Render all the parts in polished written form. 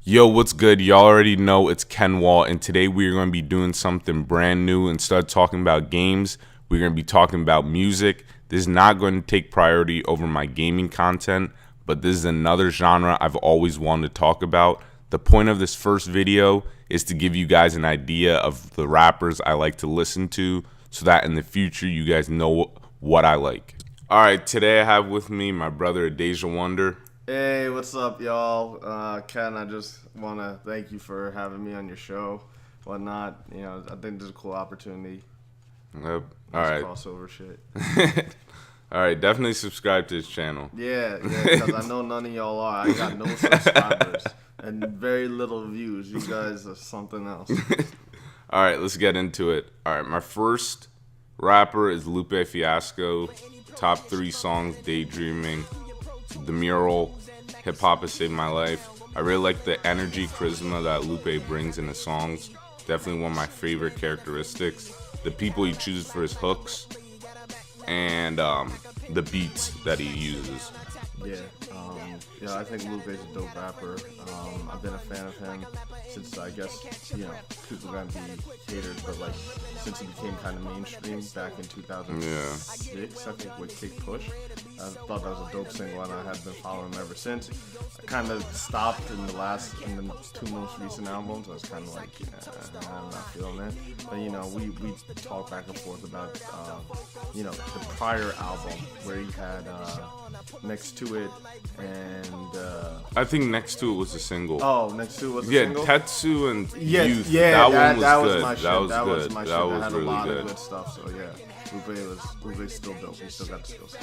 Yo, what's good? Y'all already know it's Ken Wall, and today we're going to be doing something brand new. Instead of talking about games, we're going to be talking about music. This is not going to take priority over my gaming content, but this is another genre I've always wanted to talk about. The point of this first video is to give you guys an idea of the rappers I like to listen to so that in the future you guys know what I like. All right, today I have with me my brother Deja Wonder. Hey, what's up, y'all? Ken, I just want to thank you for having me on your show, whatnot. You know, I think this is a cool opportunity. Yep. All right. Crossover shit. All right, definitely subscribe to his channel. Yeah, because I know none of y'all are. I got no subscribers and very little views. You guys are something else. All right, let's get into it. All right, my first rapper is Lupe Fiasco. Top 3 songs: Daydreaming, The Mural, Hip Hop Has Saved My Life. I really like the energy, charisma that Lupe brings in his songs. Definitely one of my favorite characteristics. The people he chooses for his hooks, and the beats that he uses. Yeah, I think Lupe's a dope rapper. I've been a fan of him since, I guess, people are going to be haters, but like since he became kind of mainstream back in 2006, I think, with Kick Push. I thought that was a dope single, and I have been following him ever since. I kind of stopped in the 2 most recent albums. I was kind of like, I'm not feeling it. But, we talk back and forth about, the prior album where he had Next to It and... I think Next to It was a single. Oh, Next to It was a single? Yeah, Tetsu and Youth. Yeah, that one was was good. my shit. That was that good. Was my that shit. was That had really a lot good. of good stuff, so yeah. Lupe's still dope. He still got the skills.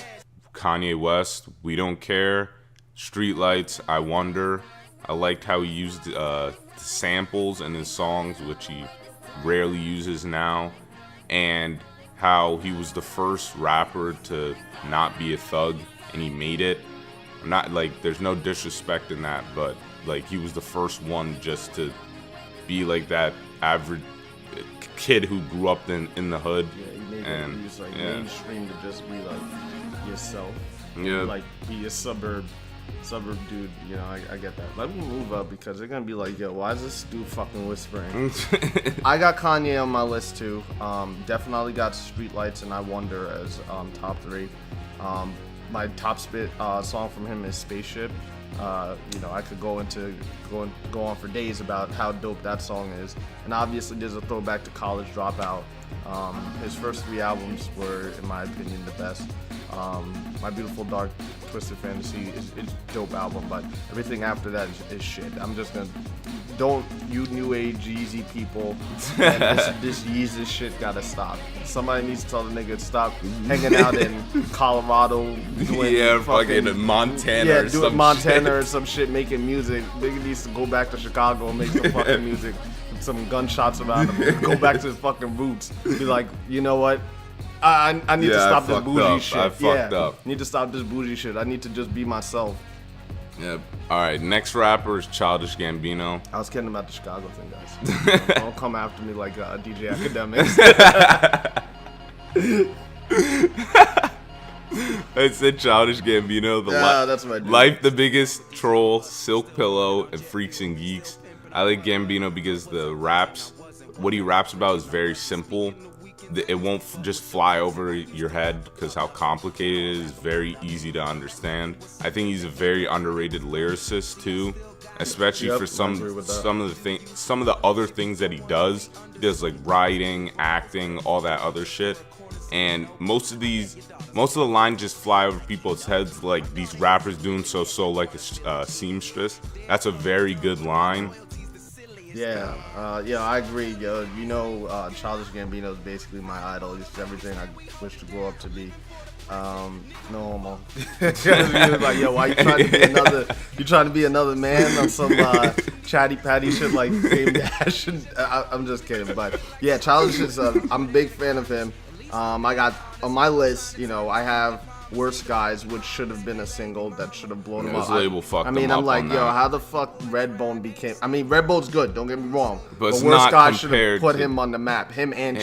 Kanye West, We Don't Care, Streetlights, I Wonder. I liked how he used samples in his songs, which he rarely uses now, and how he was the first rapper to not be a thug, and he made it. Not like there's no disrespect in that, but like he was the first one just to be like that average kid who grew up in the hood. Yeah, he made and it. He was like mainstream to just be like yourself. Yeah. Like be a suburb dude. I get that. Let me move up because they're gonna be like, yo, why is this dude fucking whispering? I got Kanye on my list too. Definitely got Streetlights and I Wonder as top 3. My top song from him is Spaceship. I could go on for days about how dope that song is. And obviously there's a throwback to College Dropout. His first 3 albums were, in my opinion, the best. My Beautiful Dark Twisted Fantasy is a dope album, but everything after that is shit. I'm just gonna, you new age Yeezy people, this Yeezus shit gotta stop. Somebody needs to tell the nigga to stop hanging out in Colorado doing fucking Montana or doing some Montana shit. or some shit, making music. Nigga needs to go back to Chicago and make some fucking music with some gunshots around him. Go back to his fucking roots. Be like, you know what? I need to stop this bougie shit. I fucked up. Need to stop this bougie shit. I need to just be myself. Yep. All right. Next rapper is Childish Gambino. I was kidding about the Chicago thing, guys. Don't come after me like DJ Academics. I said Childish Gambino. That's my dude. Life the Biggest Troll, Silk Pillow, and Freaks and Geeks. I like Gambino because what he raps about is very simple. It won't just fly over your head because how complicated it is. Very easy to understand. I think he's a very underrated lyricist too, especially for some of the other things that he does. He does like writing, acting, all that other shit. And most of the lines just fly over people's heads, like these rappers doing so like a seamstress. That's a very good line. Yeah, I agree, yo. Childish Gambino is basically my idol. He's everything I wish to grow up to be. No homo. Like, yo, why you trying to be another man on some chatty patty shit like Dame Dash? I'm just kidding, but yeah, Childish is. I'm a big fan of him. I got on my list. I have Worst Guys, which should have been a single that should have blown him up. Label fucked him up. I'm like, on yo, that. how the fuck Redbone became? I mean, Redbone's good. Don't get me wrong, but Worst not Guys should have put to him on the map. Him and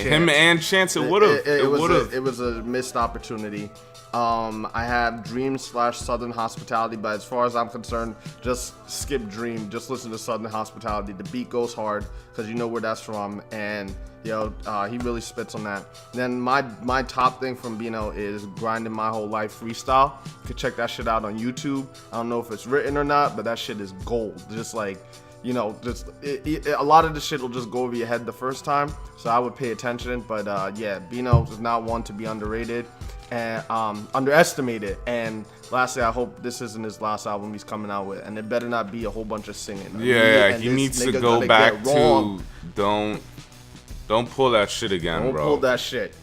Chance. It would have. It was a missed opportunity. I have Dream/Southern Hospitality, but as far as I'm concerned, just skip Dream. Just listen to Southern Hospitality. The beat goes hard because you know where that's from, and he really spits on that. Then my top thing from Bino is Grinding My Whole Life freestyle. You can check that shit out on YouTube. I don't know if it's written or not, but that shit is gold. Just like, a lot of the shit will just go over your head the first time, so I would pay attention. But Bino is not one to be underrated and underestimated. And lastly, I hope this isn't his last album he's coming out with, and it better not be a whole bunch of singing. He needs to go back to don't pull that shit again, bro. Don't pull that shit.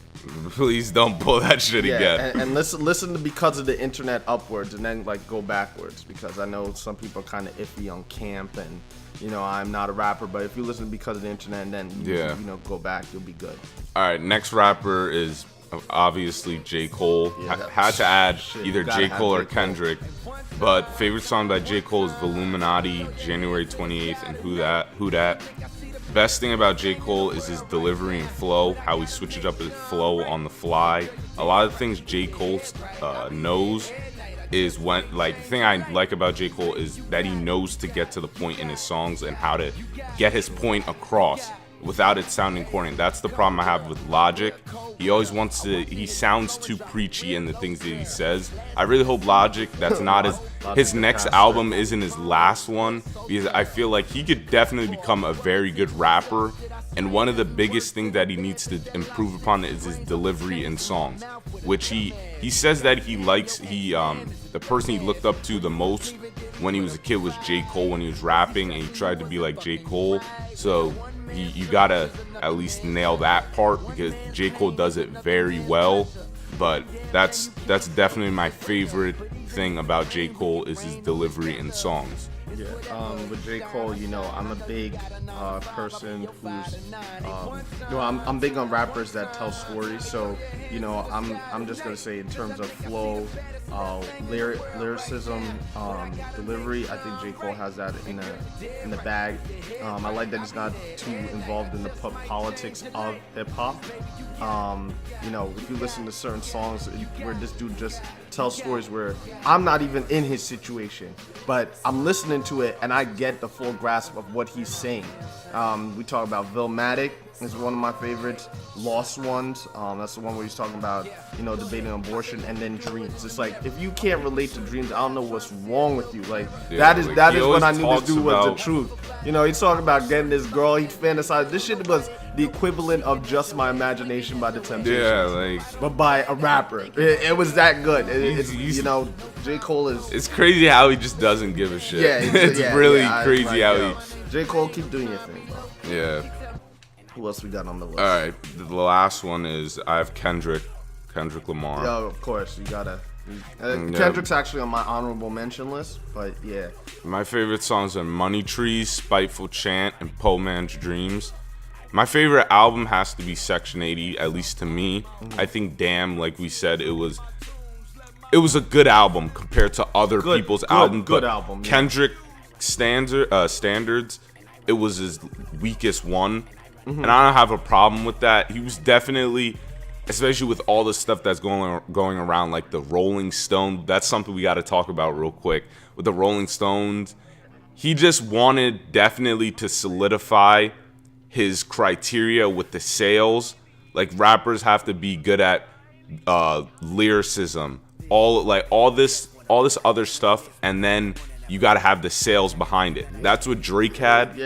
Please don't pull that shit again. And listen to Because of the Internet upwards, and then like go backwards, because I know some people are kind of iffy on Camp, and I'm not a rapper, but if you listen to Because of the Internet and then go back, you'll be good. All right, next rapper is obviously J. Cole. Had to add either J. Cole or Kendrick, but favorite song by J. Cole is Voluminati, January 28th, and Who Dat. Best thing about J. Cole is his delivery and flow, how he switches up his flow on the fly. A lot of things J. Cole knows is the thing I like about J. Cole is that he knows to get to the point in his songs and how to get his point across without it sounding corny. That's the problem I have with Logic. He always he sounds too preachy in the things that he says. I really hope Logic, that's not his next album isn't his last one, because I feel like he could definitely become a very good rapper, and one of the biggest things that he needs to improve upon is his delivery in songs, which he says that he likes. The person he looked up to the most when he was a kid was J. Cole when he was rapping, and he tried to be like J. Cole. So you gotta at least nail that part, because J. Cole does it very well. But that's definitely my favorite thing about J. Cole is his delivery in songs. Yeah, with J. Cole, I'm a big person who's, I'm big on rappers that tell stories. So, I'm just gonna say in terms of flow, lyricism, delivery, I think J. Cole has that in the bag. I like that he's not too involved in the politics of hip hop. If you listen to certain songs where this dude just tells stories where I'm not even in his situation, but I'm listening to it and I get the full grasp of what he's saying. We talk about Vilmatic is one of my favorites. Lost Ones, that's the one where he's talking about, debating abortion, and then Dreams. It's like, if you can't relate to Dreams, I don't know what's wrong with you. That is when I knew this dude was the truth. He's talking about getting this girl, he fantasized. This shit was the equivalent of Just My Imagination by The Temptations. But by a rapper. It was that good. J. Cole is... It's crazy how he just doesn't give a shit. It's really crazy how he... J. Cole, keep doing your thing, bro. Yeah. Who else we got on the list? All right, the last one is I have Kendrick Lamar. Yo, of course, you gotta. Kendrick's actually on my honorable mention list, but yeah. My favorite songs are Money Trees, Spiteful Chant, and Poe Man's Dreams. My favorite album has to be Section 80, at least to me. Mm-hmm. I think Damn, like we said, it was a good album compared to other people's albums. Good album. Yeah. Kendrick standards, it was his weakest one. Mm-hmm. And I don't have a problem with that. He was definitely, especially with all the stuff that's going around, like the Rolling Stone. That's something we got to talk about real quick. With the Rolling Stones, he just wanted definitely to solidify his criteria with the sales. Like, rappers have to be good at lyricism, all this other stuff, and then you got to have the sales behind it. That's what Drake had.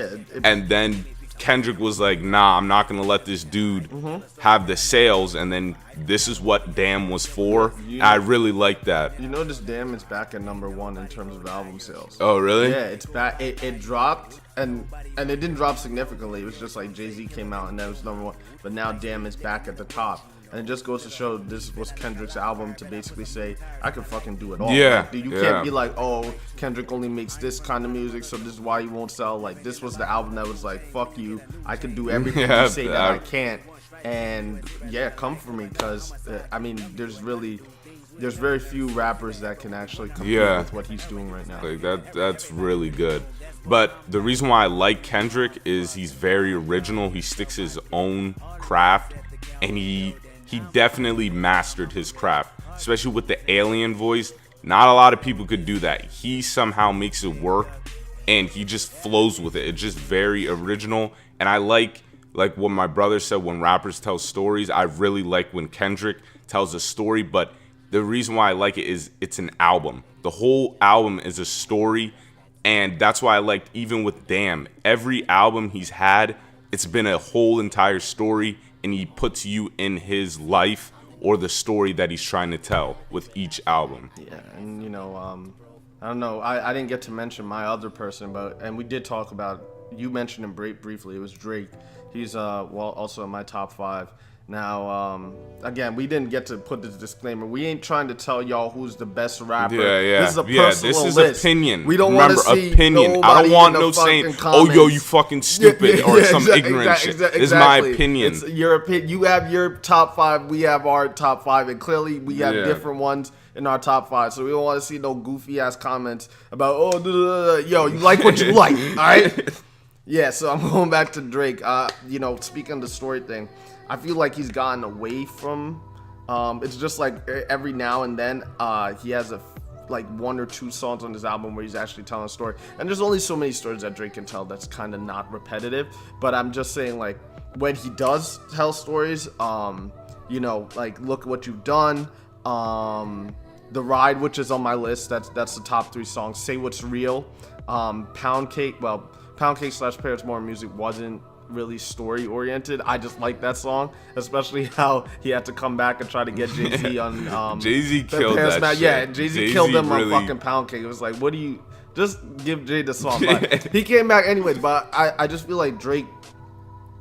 And then Kendrick was like, nah, I'm not going to let this dude have the sales, and then this is what Damn was for. I really like that. This Damn is back at number 1 in terms of album sales. Oh, really? Yeah, it's back. It dropped, and it didn't drop significantly. It was just like Jay-Z came out, and that was number 1. But now Damn is back at the top. And it just goes to show this was Kendrick's album to basically say, I can fucking do it all. Yeah. You can't be like, oh, Kendrick only makes this kind of music, so this is why you won't sell. Like, this was the album that was like, fuck you. I can do everything you say that I can't. And yeah, come for me, because, there's very few rappers that can actually compete with what he's doing right now. Like that's really good. But the reason why I like Kendrick is he's very original. He sticks his own craft, and he definitely mastered his craft. especially with the alien voice. Not a lot of people could do that. He somehow makes it work, and he just flows with it. It's just very original, and I like what my brother said, when rappers tell stories. I really like when Kendrick tells a story, but the reason why I like it is it's an album. The whole album is a story, and that's why I liked, even with Damn, every album he's had, it's been a whole entire story, and he puts you in his life or the story that he's trying to tell with each album. Yeah, and I don't know, I didn't get to mention my other person, and we did talk about, you mentioned him briefly, it was Drake. He's also in my top 5. Now, again, we didn't get to put this disclaimer. We ain't trying to tell y'all who's the best rapper. Yeah. This is a personal this is list. Opinion. We don't want to see opinion. I don't want no saying, comments. "Oh, yo, you fucking stupid," or some ignorant shit. This is my opinion. It's your opinion. You have your top 5. We have our top 5, and clearly we have different ones in our top 5. So we don't want to see no goofy ass comments about, yo, you like what you like, all right? Yeah. So I'm going back to Drake. Speaking of the story thing, I feel like he's gotten away from. It's just like every now and then he has like 1 or 2 songs on his album where he's actually telling a story. And there's only so many stories that Drake can tell that's kind of not repetitive. But I'm just saying, like, when he does tell stories, like Look What You've Done, The Ride, which is on my list. That's the top 3 songs. Say What's Real, Pound Cake. Well, Pound Cake / Paris Morton Music wasn't really story oriented. I just like that song, especially how he had to come back and try to get Jay-Z on Jay-Z killed that shit. Yeah, Jay-Z killed him on fucking Pound Cake. It was like, what do you just give Jay the song? But he came back anyways. But I just feel like Drake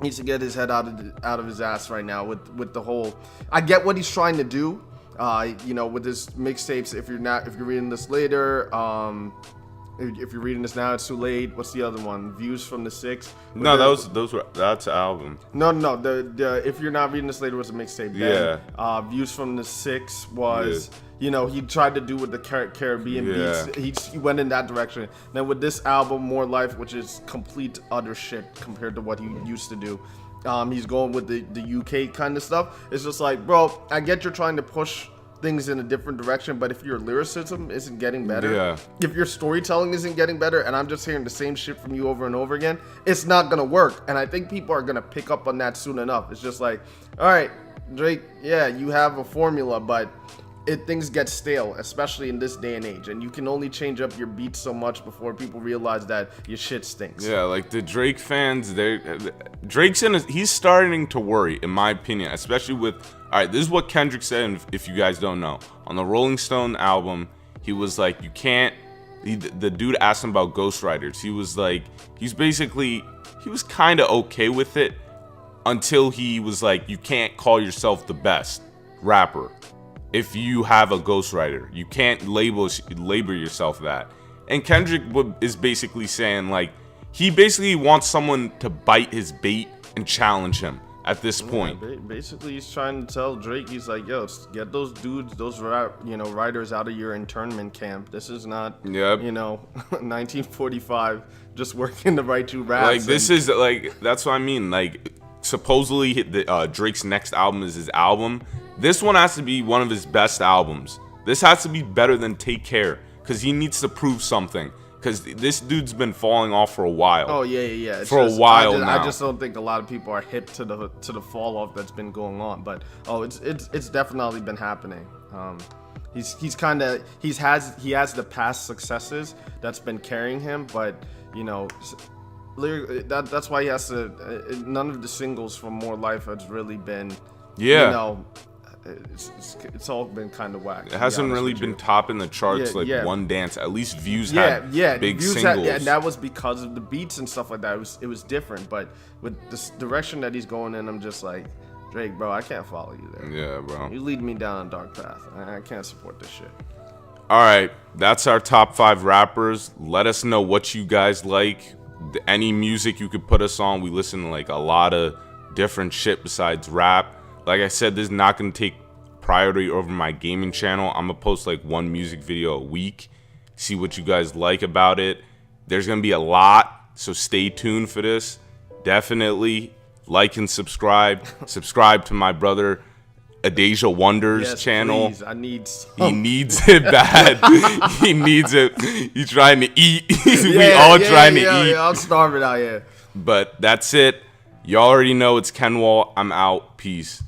needs to get his head out of his ass right now with the whole. I get what he's trying to do. With his mixtapes. If you're reading this later, if you're reading this now, it's too late. What's the other one? Views from the 6. No, that's an album. No. The if you're not reading this later was a mixtape. Yeah. Views from the 6 was, he tried to do with the Caribbean beats. He went in that direction. Then with this album, More Life, which is complete utter shit compared to what he used to do. He's going with the UK kind of stuff. It's just like, bro, I get you're trying to push things in a different direction, but if your lyricism isn't getting better, if your storytelling isn't getting better, and I'm just hearing the same shit from you over and over again, it's not gonna work. And I think people are gonna pick up on that soon enough. It's just like, all right, Drake, yeah, you have a formula, but things get stale, especially in this day and age, and you can only change up your beats so much before people realize that your shit stinks. Yeah, like the Drake fans, he's starting to worry, in my opinion, especially with. All right, this is what Kendrick said, if you guys don't know. On the Rolling Stone album, he was like, you can't... The dude asked him about ghostwriters. He was like... He was kind of okay with it until he was like, you can't call yourself the best rapper if you have a ghostwriter. You can't label yourself that. And Kendrick is basically saying, like, he basically wants someone to bite his bait and challenge him. At this point, basically, he's trying to tell Drake, he's like, yo, get those dudes, those writers out of your internment camp. This is not, 1945, just working to write you raps. Like, this is, like, that's what I mean. Like, supposedly, Drake's next album is his album. This one has to be one of his best albums. This has to be better than Take Care, because he needs to prove something. Because this dude's been falling off for a while. Oh yeah. For a while now. I just don't think a lot of people are hip to the fall off that's been going on. But it's definitely been happening. He has the past successes that's been carrying him, but that's why he has to. None of the singles from More Life has really been. Yeah. It's all been kind of whack. It hasn't really been topping the charts One Dance. At least Views had big singles. And that was because of the beats and stuff like that. It was different. But with this direction that he's going in, I'm just like, Drake, bro, I can't follow you there. Yeah, bro. You lead me down a dark path. I can't support this shit. All right, that's our top 5 rappers. Let us know what you guys like. Any music you could put us on. We listen to like a lot of different shit besides rap. Like I said, this is not going to take priority over my gaming channel. I'm going to post like 1 music video a week. See what you guys like about it. There's going to be a lot, so stay tuned for this. Definitely like and subscribe. Subscribe to my brother Adasia Wonders Yes, channel. please. I need. He needs it bad. He needs it. He's trying to eat. We all trying to eat. Yeah, I'm starving out here. But that's it. You already know it's Ken Wall. I'm out. Peace.